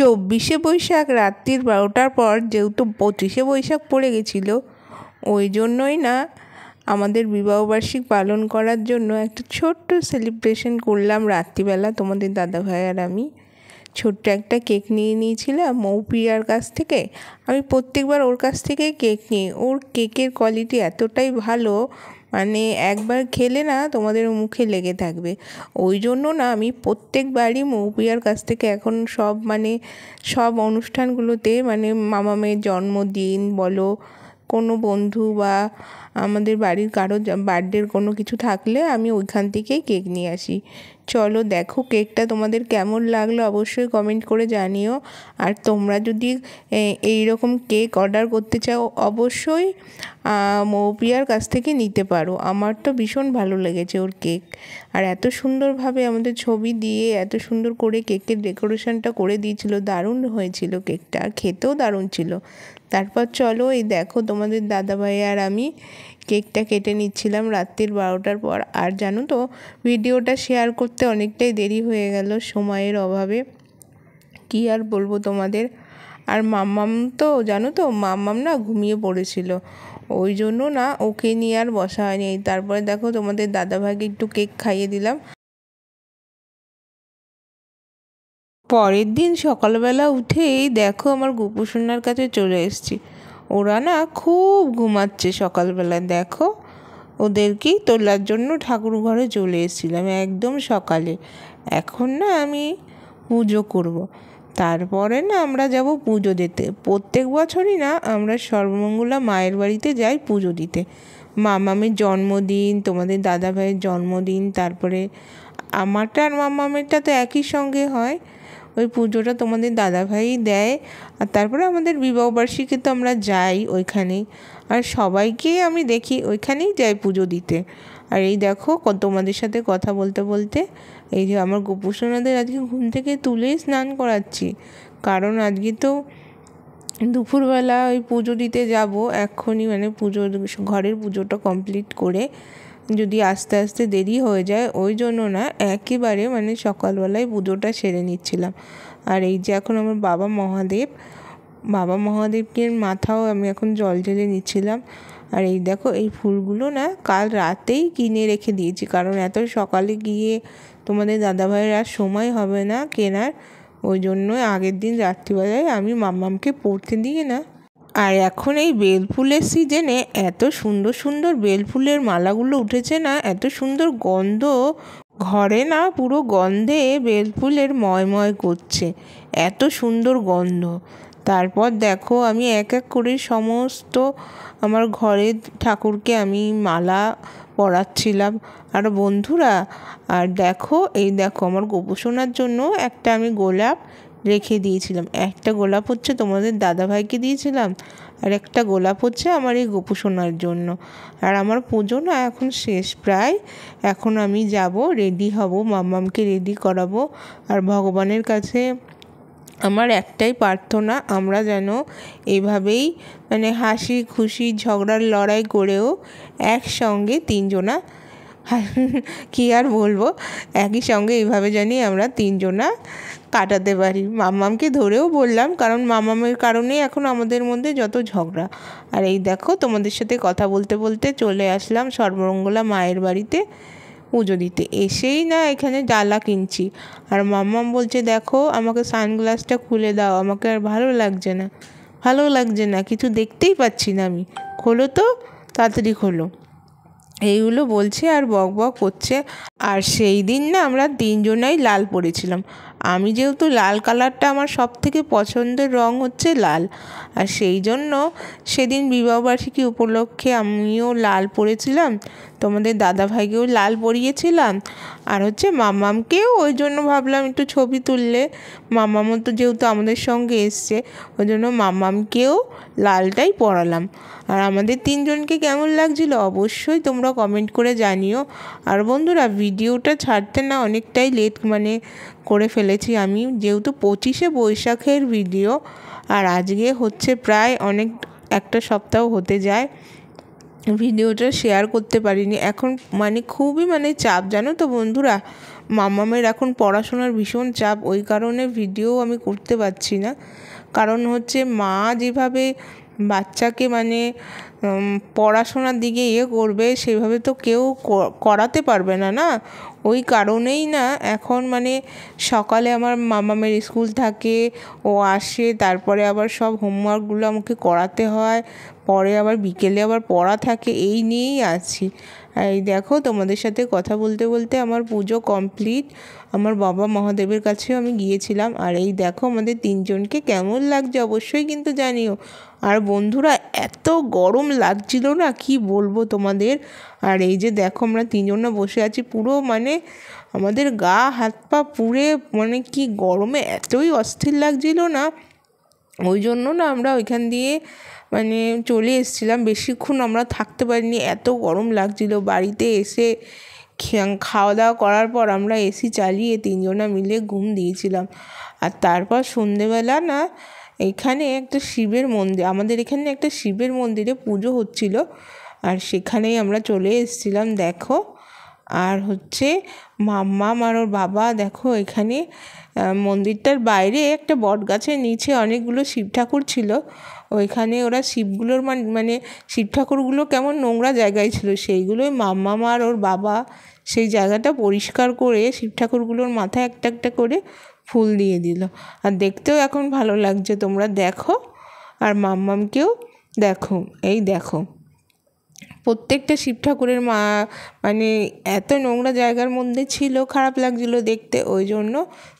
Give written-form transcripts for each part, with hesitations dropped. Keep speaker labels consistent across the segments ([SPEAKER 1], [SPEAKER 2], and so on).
[SPEAKER 1] 24শে বৈশাখ রাত্রির 12টার পর যেহেতু 25শে বৈশাখ পড়ে গেছিল, ওই জন্যই না আমাদের বিবাহবার্ষিক পালন করার জন্য একটা ছোট্ট সেলিব্রেশন করলাম রাত্রিবেলা। তোমাদের দাদাভাই আর আমি ছোট্ট একটা কেক নিয়ে নিয়েছিলাম মৌপিয়ার কাছ থেকে। আমি প্রত্যেকবার ওর কাছ থেকে কেক নিই, ওর কেকের কোয়ালিটি এতটাই ভালো, মানে একবার খেলে না তোমাদের মুখে লেগে থাকবে। ওই জন্য না আমি প্রত্যেকবারই মৌপিয়ার কাছ থেকে এখন সব অনুষ্ঠানগুলোতে, মামা মেয়ের জন্মদিন বলো, কোনো বন্ধু বা আমাদের বাড়ির কারো বার্থডের কোনো কিছু থাকলে আমি ওইখান থেকেই কেক নিয়ে আসি। চলো দেখো কেকটা তোমাদের কেমন লাগলো অবশ্যই কমেন্ট করে জানিও। আর তোমরা যদি এই রকম কেক অর্ডার করতে চাও অবশ্যই মৌপিয়ার কাছ থেকে নিতে পারো। আমার তো ভীষণ ভালো লেগেছে ওর কেক, আর এত সুন্দরভাবে আমাদের ছবি দিয়ে এত সুন্দর করে কেকের ডেকোরেশনটা করে দিয়েছিল, দারুণ হয়েছিল কেকটা, আর খেতেও দারুণ ছিল। তারপর চলো এই দেখো তোমাদের দাদাভাই আর আমি কেকটা কেটে নিচ্ছিলাম রাত্রির 12টার পর। আর জানো তো ভিডিওটা শেয়ার করতে অনেকটাই দেরি হয়ে গেল সময়ের অভাবে, কি আর বলবো তোমাদের। আর মাম্মাম তো জানো তো, মাম্মাম না ঘুমিয়ে পড়েছিল, ওই জন্য না ওকে নিয়ে আর বসা হয়নি। তারপরে দেখো তোমাদের দাদাভাইকে একটু কেক খাইয়ে দিলাম। পরের দিন সকালবেলা উঠেই দেখো আমার গোপুসোনার কাছে চলে এসেছি। ওরা না খুব ঘুমাচ্ছে সকালবেলায়, দেখো ওদেরকেই তোলার জন্য ঠাকুর ঘরে চলে এসেছিলাম একদম সকালে। এখন না আমি পুজো করব। তারপরে না আমরা যাব পুজো দিতে। প্রত্যেক বছরই না আমরা সর্বমঙ্গলা মায়ের বাড়িতে যাই পুজো দিতে। মামামের জন্মদিন, তোমাদের দাদাভাইয়ের জন্মদিন, তারপরে আমারটা আর মামামেরটা তো একই সঙ্গে হয়। ওই পুজোটা তোমাদের দাদাভাই দেয়, আর তারপরে আমাদের বিবাহবার্ষিকী তো আমরা যাই ওইখানেই। আর সবাইকেই আমি দেখি ওইখানেই যাই পুজো দিতে। আর এই দেখো তোমাদের সাথে কথা বলতে বলতে এই যে আমার গোপুসোনাদের আজকে ঘুম থেকে তুলেই স্নান করাচ্ছি, কারণ আজকে তো দুপুরবেলা ওই পুজো দিতে যাব এক্ষুনি, ঘরের পুজোটা কমপ্লিট করে যদি আস্তে আস্তে দেরি হয়ে যায়, ওই জন্য না একেবারে সকালবেলায় পুজোটা সেরে নিচ্ছিলাম। আর এই যে এখন আমার বাবা মহাদেবকে মাথাও আমি এখন জল ঢেলে নিচ্ছিলাম। আর এই দেখো এই ফুলগুলো না কাল রাতেই কিনে রেখে দিয়েছি, কারণ এত সকালে গিয়ে তোমাদের দাদাভাইয়ের আর সময় হবে না কেনার, ওই জন্য আগের দিন রাত্রিবেলায় আমি মাম্মামকে পড়তে দিয়ে না। আর এখন এই বেলফুলের সিজনে এত সুন্দর সুন্দর বেলফুলের মালাগুলো উঠেছে না, এত সুন্দর গন্ধ, ঘরে না পুরো গন্ধে বেলফুলের ময় করছে, এত সুন্দর গন্ধ। তারপর দেখো আমি এক এক করে সমস্ত আমার ঘরের ঠাকুরকে আমি মালা পরাচ্ছিলাম। আর বন্ধুরা, আর দেখো এই দেখো আমার গোপুসোনার জন্য একটা আমি গোলাপ রেখে দিয়েছিলাম। একটা গোলাপ হচ্ছে তোমাদের দাদাভাইকে দিয়েছিলাম, আর একটা গোলাপ হচ্ছে আমার এই গোপুসোনার জন্য। আর আমার পুজো না এখন শেষ প্রায়, এখন আমি যাব রেডি হব, মাম্মামকে রেডি করাবো। আর ভগবানের কাছে আমার একটাই প্রার্থনা, আমরা যেন এভাবেই হাসি খুশি ঝগড়ার লড়াই করেও একসঙ্গে তিনজনা, কি আর বলবো, একই সঙ্গে এইভাবে জানি আমরা তিনজনা কাটাতে পারি। মাম্মামকে ধরেও বললাম, কারণ মাম্মামের কারণেই এখন আমাদের মধ্যে যত ঝগড়া। আর এই দেখো তোমাদের সাথে কথা বলতে বলতে চলে আসলাম সর্বমঙ্গলা মায়ের বাড়িতে পুজো দিতে। এসেই না এখানে ডালা কিনছি, আর মাম্মাম বলছে দেখো আমাকে সানগ্লাসটা খুলে দাও, আমাকে আর ভালো লাগছে না, কিছু দেখতেই পাচ্ছি না আমি, খোলো তো, তাড়াতাড়ি খোলো, এইগুলো বলছে আর বক করছে। আর সেই দিন না আমরা তিনজনাই লাল পরেছিলাম। আমি যেহেতু লাল কালারটা আমার সব থেকে পছন্দের রং হচ্ছে লাল, আর সেই জন্য সেদিন বিবাহবার্ষিকী উপলক্ষে আমিও লাল পরেছিলাম, তোমাদের দাদাভাইকেও লাল পরিয়েছিলাম, আর হচ্ছে মাম্মামকেও ওই জন্য ভাবলাম একটু ছবি তুললে, মাম্মামও তো যেহেতু আমাদের সঙ্গে এসছে, ওই জন্য মাম্মামকেও লালটাই পরালাম। আর আমাদের তিনজনকে কেমন লাগছিল অবশ্যই তোমরা কমেন্ট করে জানিও। আর বন্ধুরা ভিডিওটা ছাড়তে না অনেকটাই লেট করে ফেলেছি আমি, যেহেতু 25শে বৈশাখের ভিডিও, আর আজকে হচ্ছে প্রায় একটা সপ্তাহ হতে যায়। ভিডিওটা শেয়ার করতে পারিনি। এখন মানে খুবই চাপ, জানো তো বন্ধুরা, মামামের এখন পড়াশোনার ভীষণ চাপ, ওই কারণে ভিডিও আমি করতে পারছি না। কারণ হচ্ছে মা যেভাবে বাচ্চাকে পড়াশোনার দিকে করবে, সেভাবে তো কেউ করাতে পারবে না না। ওই কারণেই না এখন সকালে আমার মামামের স্কুল থাকে, ও আসে, তারপরে আবার সব হোমওয়ার্কগুলো আমাকে করাতে হয়, পরে আবার বিকেলে আবার পড়া থাকে, এই নিয়েই আছি। এই দেখো, তোমাদের সাথে কথা বলতে বলতে আমার পুজো কমপ্লিট। আমার বাবা মহাদেবের কাছেও আমি গিয়েছিলাম। আর এই দেখো আমাদের তিনজনকে কেমন লাগছে অবশ্যই কিন্তু জানিও। আর বন্ধুরা, এত গরম লাগছিল না, কি বলবো তোমাদের। আর এই যে দেখো, আমরা তিনজনা বসে আছি, পুরো আমাদের গা হাত পা পুড়ে কি গরমে এতই অস্থির লাগছিল না, ওই জন্য না আমরা ওইখান দিয়ে চলে এসেছিলাম। বেশিক্ষণ আমরা থাকতে পারিনি, এত গরম লাগছিল। বাড়িতে এসে খাওয়া দাওয়া করার পর আমরা এসি চালিয়ে তিনজনা মিলে ঘুম দিয়েছিলাম। আর তারপর সন্ধেবেলা না এখানে একটা শিবের মন্দির, আমাদের এখানে একটা শিবের মন্দিরে পুজো হচ্ছিল, আর সেখানেই আমরা চলে এসেছিলাম দেখো। আর হচ্ছে মাম্মাম আর ওর বাবা দেখো, এখানে মন্দিরটার বাইরে একটা বট গাছের নিচে অনেকগুলো শিব ঠাকুর ছিল। ওইখানে ওরা শিবগুলোর শিব ঠাকুরগুলো কেমন নোংরা জায়গায় ছিল, সেইগুলোই মাম্মাম আর ওর বাবা সেই জায়গাটা পরিষ্কার করে শিব ঠাকুরগুলোর মাথায় একটা একটা করে ফুল দিয়ে দিল। আর দেখতেও এখন ভালো লাগছে, তোমরা দেখো। আর মাম্মামকেও দেখো, এই দেখো প্রত্যেকটা শিব ঠাকুরের এত নোংরা জায়গার মধ্যে ছিল, খারাপ লাগছিল দেখতে। ওই জন্য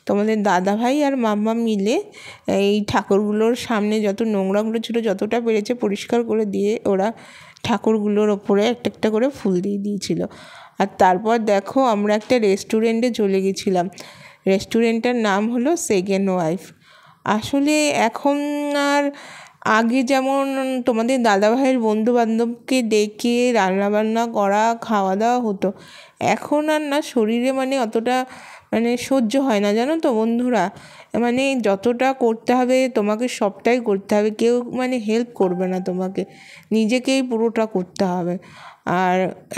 [SPEAKER 1] তোমাদের দাদা ভাই আর মাম্মা মিলে এই ঠাকুরগুলোর সামনে যত নোংরাগুলো ছিল যতটা পেরেছে পরিষ্কার করে দিয়ে ওরা ঠাকুরগুলোর ওপরে একটা একটা করে ফুল দিয়ে দিয়েছিল। আর তারপর দেখো আমরা একটা রেস্টুরেন্টে চলে গেছিলাম। রেস্টুরেন্টটার নাম হলো সেকেন্ড ওয়াইফ। আসলে এখন আর আগে যেমন তোমাদের দাদাভাইয়ের বন্ধুবান্ধবকে ডেকে রান্নাবান্না করা খাওয়া দাওয়া হতো, এখন আর না শরীরে অতটা সহ্য হয় না, জানো তো বন্ধুরা। যতটা করতে হবে তোমাকে সবটাই করতে হবে, কেউ হেল্প করবে না তোমাকে, নিজেকেই পুরোটা করতে হবে। আর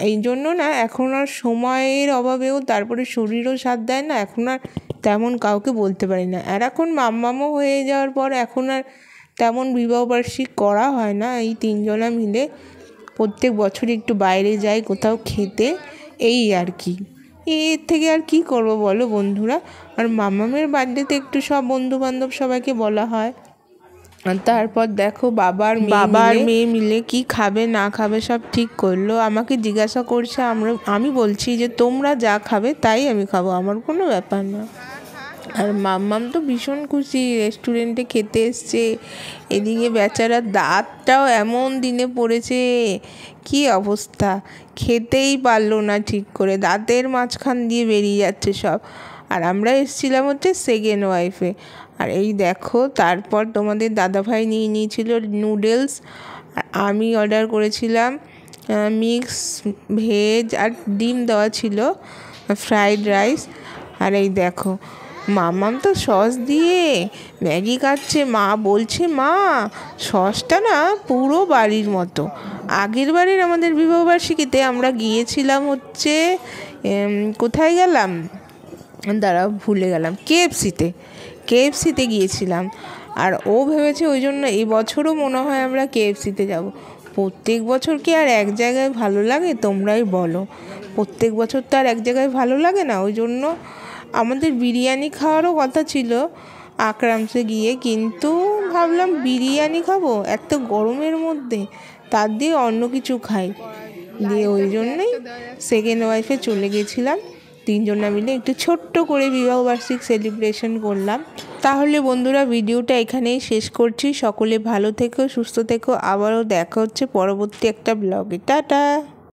[SPEAKER 1] এই জন্য না এখন আর সময়ের অভাবেও, তারপরে শরীরও সাথ দেয় না, এখন আর তেমন কাউকে বলতে পারি না। আর এখন মাম্মামও হয়ে যাওয়ার পর এখন আর তেমন বিবাহবার্ষিকী করা হয় না। এই তিনজনা মিলে প্রত্যেক বছরই একটু বাইরে যাই কোথাও খেতে, এই আর কি। এর থেকে আর কি করব বলো বন্ধুরা। আর মামামের বার্থডেতে একটু সব বন্ধুবান্ধব সবাইকে বলা হয়। আর তারপর দেখো বাবার মেয়ে মিলে কি খাবে না খাবে সব ঠিক করলো। আমাকে জিজ্ঞাসা করছে, আমি বলছি যে তোমরা যা খাবে তাই আমি খাবো, আমার কোনো ব্যাপার না। আর মাম্মাম তো ভীষণ খুশি, রেস্টুরেন্টে খেতে এসছে। এদিকে বেচারা দাঁতটাও এমন দিনে পড়েছে, কি অবস্থা, খেতেই পারলো না ঠিক করে, দাঁতের মাঝখান দিয়ে বেরিয়ে যাচ্ছে সব। আর আমরা এসেছিলাম হচ্ছে সেকেন্ড ওয়াইফে। আর এই দেখো, তারপর তোমাদের দাদাভাই নিয়ে নিয়েছিল নুডলস, আর আমি অর্ডার করেছিলাম মিক্স ভেজ, আর ডিম দেওয়া ছিল, ফ্রাইড রাইস। আর এই দেখো মাম্মাম তো সস দিয়ে ম্যাগি খাচ্ছে। মা বলছে, মা সসটা না পুরো বাড়ির মতো। আগের বারের আমাদের বিবাহবার্ষিকীতে আমরা গিয়েছিলাম হচ্ছে কোথায় গেলাম দাঁড়াও ভুলে গেলাম, কেএফসিতে গিয়েছিলাম। আর ও ভেবেছে ওই জন্য এই বছরও মনে হয় আমরা কেএফসিতে যাব। প্রত্যেক বছর কি আর এক জায়গায় ভালো লাগে, তোমরাই বলো। প্রত্যেক বছর তো আর এক জায়গায় ভালো লাগে না। ওই জন্য আমাদের বিরিয়ানি খাওয়ারও কথা ছিল আকরামসে গিয়ে, কিন্তু ভাবলাম বিরিয়ানি খাবো এত গরমের মধ্যে, তার দিয়ে অন্য কিছু খাই, দিয়ে ওই জন্যই সেকেন্ড ওয়াইফে চলে গেছিলাম। তিনজনা মিলে একটু ছোট্ট করে বিবাহবার্ষিকী সেলিব্রেশন করলাম। তাহলে বন্ধুরা, ভিডিওটা এখানেই শেষ করছি। সকলে ভালো থেকো, সুস্থ থেকো, আবারও দেখা হচ্ছে পরবর্তী একটা ব্লগে। টাটা।